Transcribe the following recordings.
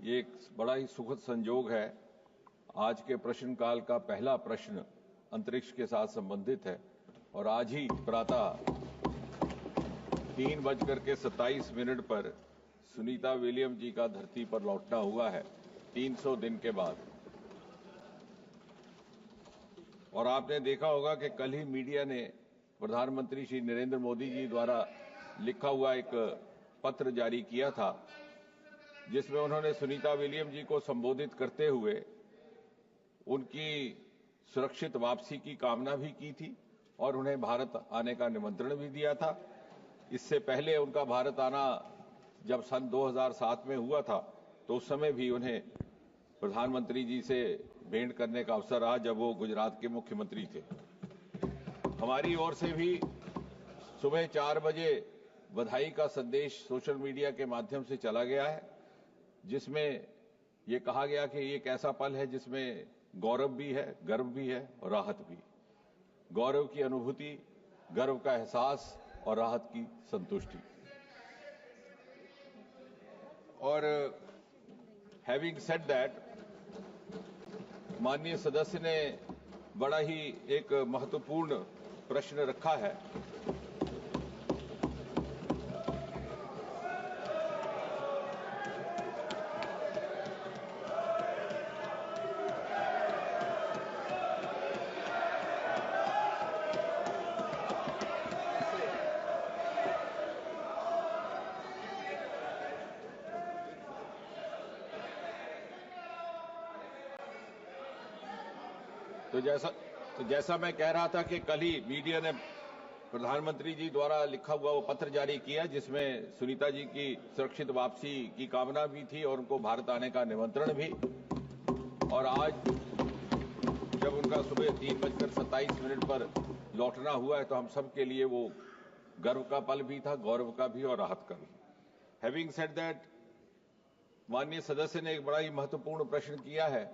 ये एक बड़ा ही सुखद संयोग है। आज के प्रश्नकाल का पहला प्रश्न अंतरिक्ष के साथ संबंधित है और आज ही प्रातः 3:27 पर सुनीता विलियम जी का धरती पर लौटना हुआ है 300 दिन के बाद। और आपने देखा होगा कि कल ही मीडिया ने प्रधानमंत्री श्री नरेंद्र मोदी जी द्वारा लिखा हुआ एक पत्र जारी किया था, जिसमें उन्होंने सुनीता विलियम जी को संबोधित करते हुए उनकी सुरक्षित वापसी की कामना भी की थी और उन्हें भारत आने का निमंत्रण भी दिया था। इससे पहले उनका भारत आना जब सन 2007 में हुआ था तो उस समय भी उन्हें प्रधानमंत्री जी से भेंट करने का अवसर रहा जब वो गुजरात के मुख्यमंत्री थे। हमारी ओर से भी सुबह 4 बजे बधाई का संदेश सोशल मीडिया के माध्यम से चला गया है, जिसमें ये कहा गया कि ये एक ऐसा पल है जिसमें गौरव भी है, गर्व भी है और राहत भी। गौरव की अनुभूति, गर्व का एहसास और राहत की संतुष्टि। और हैविंग सेड दैट, माननीय सदस्य ने बड़ा ही एक महत्वपूर्ण प्रश्न रखा है। तो जैसा मैं कह रहा था कि कल ही मीडिया ने प्रधानमंत्री जी द्वारा लिखा हुआ वो पत्र जारी किया, जिसमें सुनीता जी की सुरक्षित वापसी की कामना भी थी और उनको भारत आने का निमंत्रण भी। और आज जब उनका सुबह 3:27 पर लौटना हुआ है तो हम सब के लिए वो गर्व का पल भी था, गौरव का भी और राहत का भी। हैविंग सेड दैट, माननीय सदस्य ने एक बड़ा ही महत्वपूर्ण प्रश्न किया है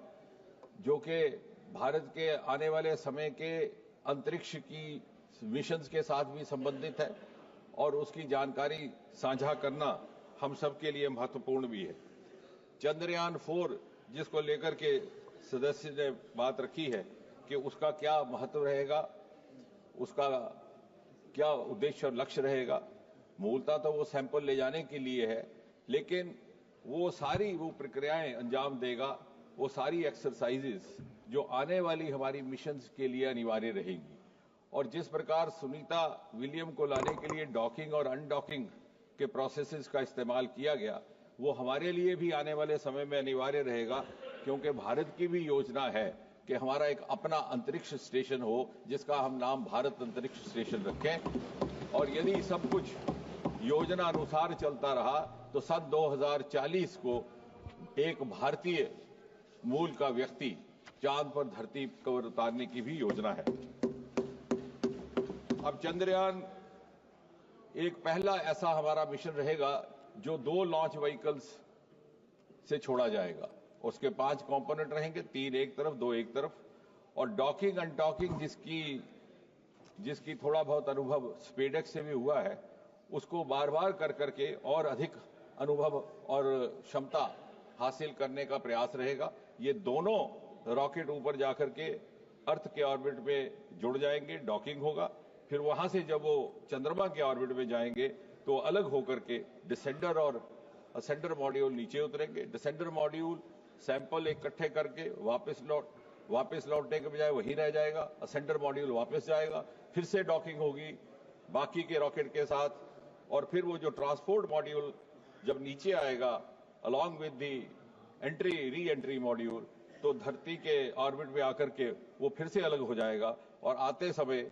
जो कि भारत के आने वाले समय के अंतरिक्ष की मिशंस के साथ भी संबंधित है और उसकी जानकारी साझा करना हम सब के लिए महत्वपूर्ण भी है। चंद्रयान 4 जिसको लेकर के सदस्य ने बात रखी है कि उसका क्या महत्व रहेगा, उसका क्या उद्देश्य और लक्ष्य रहेगा। मूलतः तो वो सैंपल ले जाने के लिए है, लेकिन वो सारी वो प्रक्रियाएं अंजाम देगा, वो सारी एक्सरसाइजेस जो आने वाली हमारी मिशंस के लिए अनिवार्य रहेंगी। और जिस प्रकार सुनीता विलियम को लाने के लिए डॉकिंग और अनडॉकिंग के प्रोसेसेस का इस्तेमाल किया गया, वो हमारे लिए भी आने वाले समय में अनिवार्य रहेगा, क्योंकि भारत की भी योजना है कि हमारा एक अपना अंतरिक्ष स्टेशन हो जिसका हम नाम भारत अंतरिक्ष स्टेशन रखें। और यदि सब कुछ योजना अनुसार चलता रहा तो सन 2040 को एक भारतीय मूल का व्यक्ति चांद पर धरती पर उतारने की भी योजना है। अब चंद्रयान एक पहला ऐसा हमारा मिशन रहेगा जो 2 लॉन्च व्हीकल्स से छोड़ा जाएगा। उसके 5 कंपोनेंट रहेंगे, 3 एक तरफ 2 एक तरफ। और डॉकिंग अनडॉकिंग जिसकी थोड़ा बहुत अनुभव स्पेसएक्स से भी हुआ है, उसको बार बार कर करके और अधिक अनुभव और क्षमता हासिल करने का प्रयास रहेगा। ये दोनों रॉकेट ऊपर जाकर के अर्थ के ऑर्बिट में जुड़ जाएंगे, डॉकिंग होगा। फिर वहां से जब वो चंद्रमा के ऑर्बिट में जाएंगे तो अलग होकर के डिसेंडर और असेंडर मॉड्यूल नीचे उतरेंगे। डिसेंडर मॉड्यूल सैंपल इकट्ठे करके वापस लौटने के बजाय वहीं रह जाएगा। असेंडर मॉड्यूल वापस जाएगा, फिर से डॉकिंग होगी बाकी के रॉकेट के साथ। और फिर वो जो ट्रांसपोर्ट मॉड्यूल जब नीचे आएगा along with the re entry module, तो धरती के ऑर्बिट में आकर के वो फिर से अलग हो जाएगा और आते समय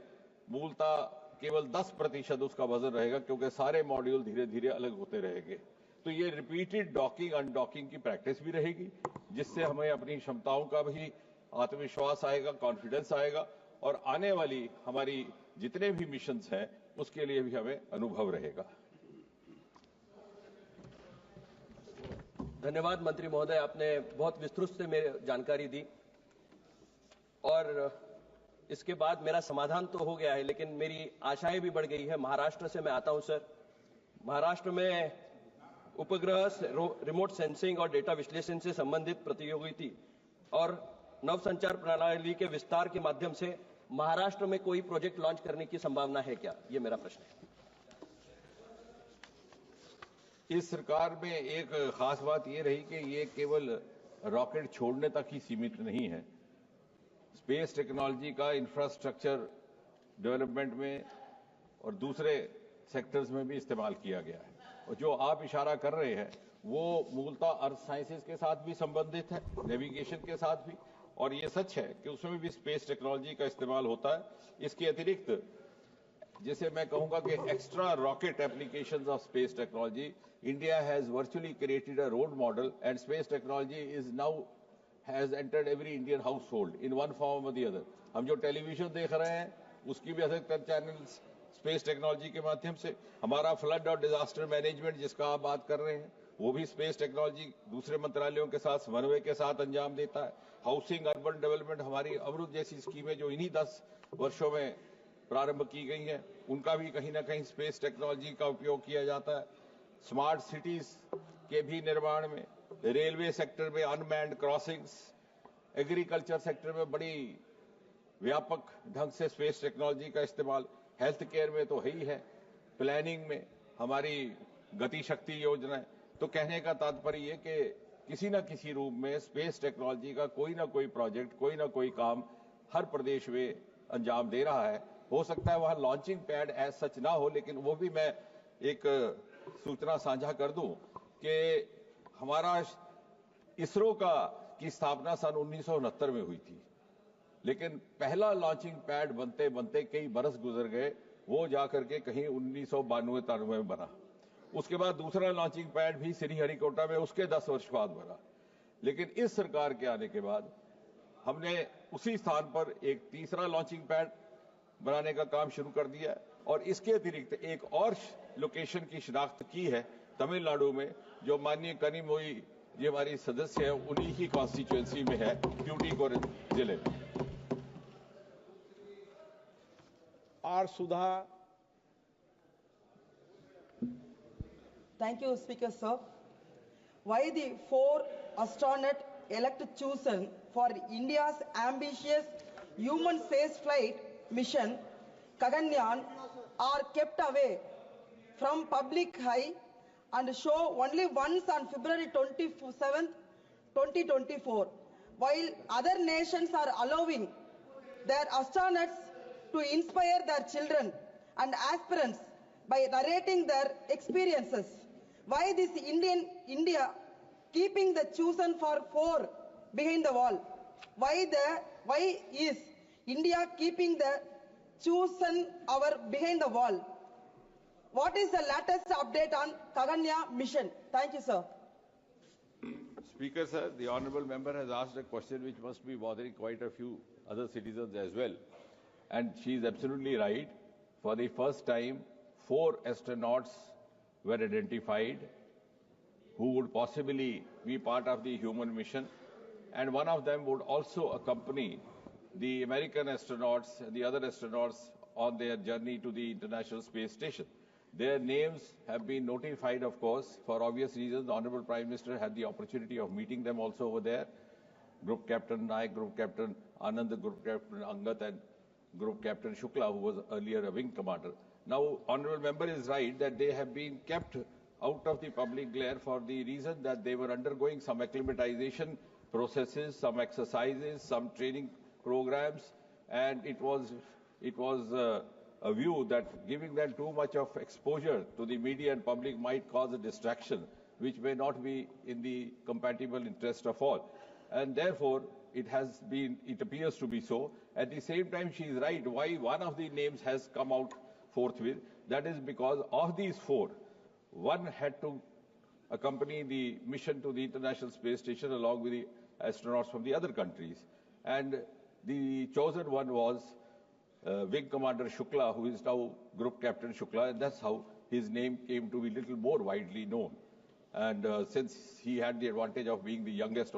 मूलतः केवल 10% उसका वजन रहेगा, क्योंकि सारे मॉड्यूल धीरे धीरे अलग होते रहेंगे। तो ये रिपीटेड डॉकिंग अनडॉकिंग की प्रैक्टिस भी रहेगी, जिससे हमें अपनी क्षमताओं का भी आत्मविश्वास आएगा, कॉन्फिडेंस आएगा और आने वाली हमारी जितने भी मिशंस हैं उसके लिए भी हमें अनुभव रहेगा। धन्यवाद मंत्री महोदय, आपने बहुत विस्तृत से मेरे जानकारी दी। और इसके बाद मेरा समाधान तो हो गया है, लेकिन मेरी आशाएं भी बढ़ गई है। महाराष्ट्र से मैं आता हूं सर। महाराष्ट्र में उपग्रह रिमोट सेंसिंग और डेटा विश्लेषण से संबंधित प्रौद्योगिकी और नवसंचार प्रणाली के विस्तार के माध्यम से महाराष्ट्र में कोई प्रोजेक्ट लॉन्च करने की संभावना है क्या? ये मेरा प्रश्न है। इस सरकार में एक खास बात ये रही कि ये केवल रॉकेट छोड़ने तक ही सीमित नहीं है। स्पेस टेक्नोलॉजी का इंफ्रास्ट्रक्चर डेवलपमेंट में और दूसरे सेक्टर्स में भी इस्तेमाल किया गया है। और जो आप इशारा कर रहे हैं वो मूलतः अर्थ साइंसेज के साथ भी संबंधित है, नेविगेशन के साथ भी, और ये सच है कि उसमें भी स्पेस टेक्नोलॉजी का इस्तेमाल होता है। इसके अतिरिक्त जिसे मैं कहूंगा कि extra rocket applications of space technology, India has virtually created a role model and space technology is now has entered every Indian household in one form और द अदर। हम जो टेलीविजन देख रहे हैं उसकी भी अधिकतर चैनल्स स्पेस टेक्नोलॉजी के माध्यम से, हमारा फ्लड और डिजास्टर मैनेजमेंट जिसका आप बात कर रहे हैं वो भी स्पेस टेक्नोलॉजी दूसरे मंत्रालयों के साथ समन्वय के साथ अंजाम देता है। हाउसिंग अर्बन डेवलपमेंट, हमारी अमृत जैसी स्कीमें जो इन्हीं 10 वर्षों में प्रारंभ की गई हैं, उनका भी कहीं ना कहीं स्पेस टेक्नोलॉजी का उपयोग किया जाता है। स्मार्ट सिटीज के भी निर्माण में, रेलवे सेक्टर में अनमैन्ड क्रॉसिंग्स, एग्रीकल्चर सेक्टर में बड़ी व्यापक ढंग से स्पेस टेक्नोलॉजी का इस्तेमाल, हेल्थ केयर में तो है ही है, प्लानिंग में हमारी गति शक्ति योजना। तो कहने का तात्पर्य ये कि किसी न किसी रूप में स्पेस टेक्नोलॉजी का कोई ना कोई प्रोजेक्ट, कोई ना कोई काम हर प्रदेश में अंजाम दे रहा है। हो सकता है वहां लॉन्चिंग पैड एज सच ना हो, लेकिन वो भी मैं एक सूचना साझा कर दूं कि हमारा इसरो की स्थापना सन 1969 में हुई थी, लेकिन पहला लॉन्चिंग पैड बनते बनते कई बरस गुजर गए, वो जाकर के कहीं 1992-93 में बना। उसके बाद दूसरा लॉन्चिंग पैड भी श्रीहरिकोटा में उसके 10 वर्ष बाद बना। लेकिन इस सरकार के आने के बाद हमने उसी स्थान पर एक तीसरा लॉन्चिंग पैड बनाने का काम शुरू कर दिया, और इसके अतिरिक्त एक और लोकेशन की शिनाख्त की है तमिलनाडु में, जो माननीय कनिमोई जी हमारी सदस्य है, उन्हीं की कॉन्स्टिट्यूएंसी में है, ट्यूटिकोरिन जिले में। R Sudha. Thank you, Speaker, sir. Why the 4 astronauts elected chosen for India's ambitious human spaceflight mission, Gaganyaan, are kept away from public eye and show only once on February 27th, 2024, while other nations are allowing their astronauts to inspire their children and aspirants by narrating their experiences. Why this India keeping the chosen for 4 behind the wall? Why is India keeping the chosen our behind the wall? What is the latest update on Gaganyaan mission? Thank you, sir. Speaker, sir, the honourable member has asked a question which must be bothering quite a few other citizens as well. And she is absolutely right. For the first time, 4 astronauts were identified who would possibly be part of the human mission. And one of them would also accompany the American astronauts and the other astronauts on their journey to the International Space Station. Their names have been notified, of course, for obvious reasons. The Honorable Prime Minister had the opportunity of meeting them also over there. Group Captain Naik, Group Captain Anand, Group Captain Angat, and Group Captain Shukla, who was earlier a wing commander. Now, Honorable Member is right that they have been kept out of the public glare for the reason that they were undergoing some acclimatization processes, some exercises, some training programs, and it was a view that giving them too much of exposure to the media and public might cause a distraction, which may not be in the compatible interest of all. And therefore, it appears to be so. At the same time, she is right. Why one of the names has come out forthwith? That is because of these 4, one had to accompany the mission to the International Space Station along with the astronauts from the other countries. And the chosen one was Wing Commander Shukla, who is now Group Captain Shukla, and that's how his name came to be little more widely known. And since he had the advantage of being the youngest